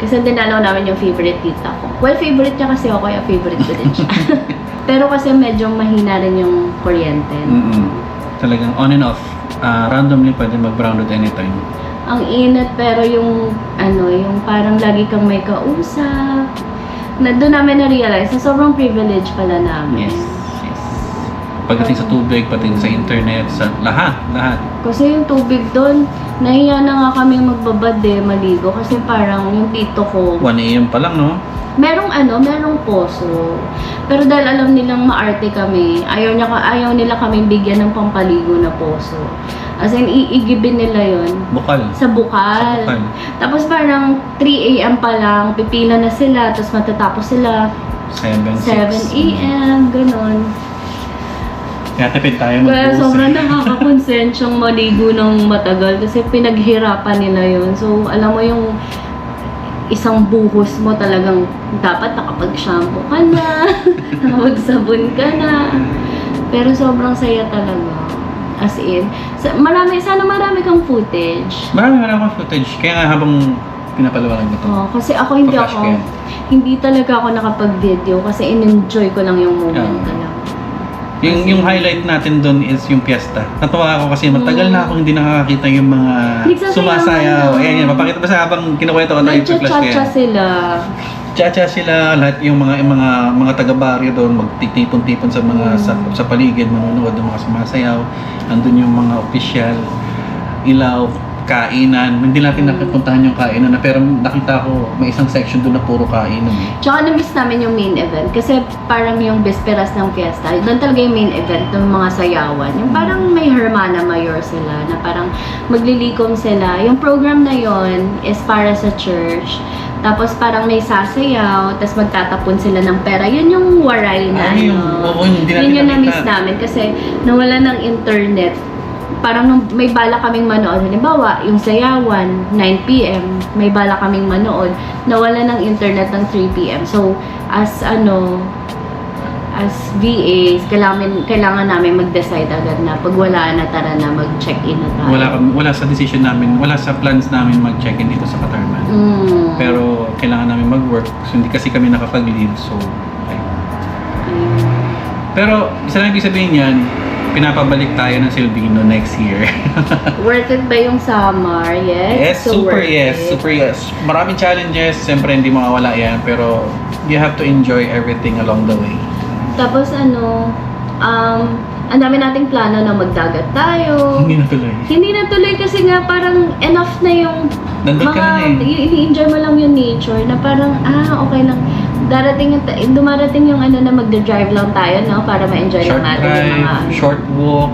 Kasi dinalaw namin yung favorite tita ko. Well, favorite niya kasi ako, kaya favorite ko din siya. Pero kasi medyo mahina rin yung kuryente. Talagang on and off. Randomly pwede mag-grounded anytime. Ang init, pero yung yung parang lagi kang may kausap. Na doon namin na-realize na sobrang privilege pala namin. Yes. Pagdating sa tubig, pagdating sa internet, sa lahat. Kasi yung tubig doon, nahiya na nga kami magbabad maligo. Kasi parang yung tito ko, 1 AM pa lang, no? merong poso. Pero dahil alam nilang maarte kami, ayaw nila kami bigyan ng pampaligo na poso. As in, iigibin nila yon Bukal. sa bukal. Tapos parang 3 AM pa lang, pipila na sila, tapos matatapos sila 7 AM, ganun. Kaya tipid tayo Kaya mag-post. sobrang nakakakonsensyong maligo ng matagal kasi pinaghirapan nila yun. So, alam mo yung isang buhos mo talagang dapat nakapag-shampoo ka na, nakapag-sabon ka na. Pero sobrang saya talaga. As in, sana marami kang footage. Marami akong footage. Kaya nga habang pinapalawanan ito. Kasi ako Pa-flash ka. hindi talaga ako nakapag-video kasi in-enjoy ko lang yung moment talaga. Yung highlight natin doon is yung piyesta. Natuwa ako kasi matagal na ako hindi nakakakita yung mga Nagsasayaw sumasayaw. na. Ayan, papakita ba sa habang kinukwento ko tayo i-flash Nagcha-cha kaya. sila. Cha-cha sila, lahat yung mga taga-baryo doon magtitipon-tipon sa mga sa paligid, manonood ng mga sumasayaw. Andun yung mga opisyal, ilaw, kainan. Hindi natin napuntahan yung kainan na pero nakita ko may isang section doon na puro kainan. Tsaka na-miss namin yung main event kasi parang yung bisperas ng fiesta, doon talaga yung main event ng mga sayawan. Yung parang may Hermana Mayor sila na parang maglilikom sila. Yung program na yon is para sa church. Tapos parang may sasayaw, tapos magtatapon sila ng pera. Yun yung waray na hindi natin yun yung nakita. na-miss namin kasi nawala ng internet. Parang nung may bala kaming manood, halimbawa, yung sayawan, 9 PM, may bala kaming manood, nawala ng internet ng 3 PM. So, as VAs, kailangan namin mag-decide agad na pag wala na, tara na, mag-check-in na tayo. Wala sa decision namin, wala sa plans namin mag-check-in dito sa Katarman. Pero kailangan namin mag-work, so hindi kasi kami nakapag-leave, so Pero isa lang ibig sabihin yan, pinapabalik tayo ng Silvino next year. Worth it ba yung summer? Yes? So super worth yes, it. super yes. Maraming challenges, siyempre hindi mawawala yan, pero you have to enjoy everything along the way. Tapos ang dami nating plano na magdagat tayo. Hindi natuloy. Hindi natuloy kasi nga parang enough na yung Nandun ka na i-enjoy mo lang yung nature na parang okay lang. Dumarating yung na magda-drive lang tayo, no? Para ma-enjoy lang Short natin yung drive, mga short walk,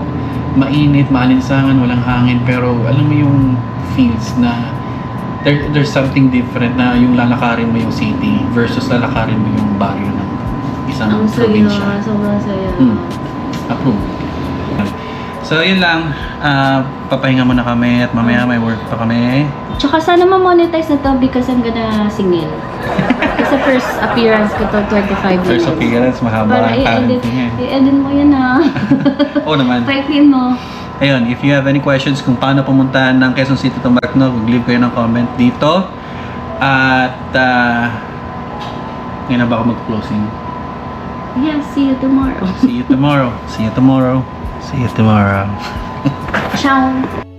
mainit, maalinsangan, walang hangin, pero alam mo yung feels na there's something different na yung lalakarin mo yung city versus lalakarin mo yung barrio ng isang Ang saya, probinsya. sobrang saya. Approve. So yun lang, papahinga muna kami at mamaya may work pa kami. Tsaka sana ma-monetize na to because I'm gonna singil. Kasi first appearance ko to 25 minutes. First appearance, mahaba Para ang talent i-edit, niya. i-edit mo yan ah. Oo naman. Paikin mo. Ayun, if you have any questions kung paano pumunta ng Quezon City to Marikina, mag-leave kayo ng comment dito. At ngayon na ba ako mag-closing? Yeah, see you tomorrow. See you tomorrow. See you tomorrow. See you tomorrow. Ciao!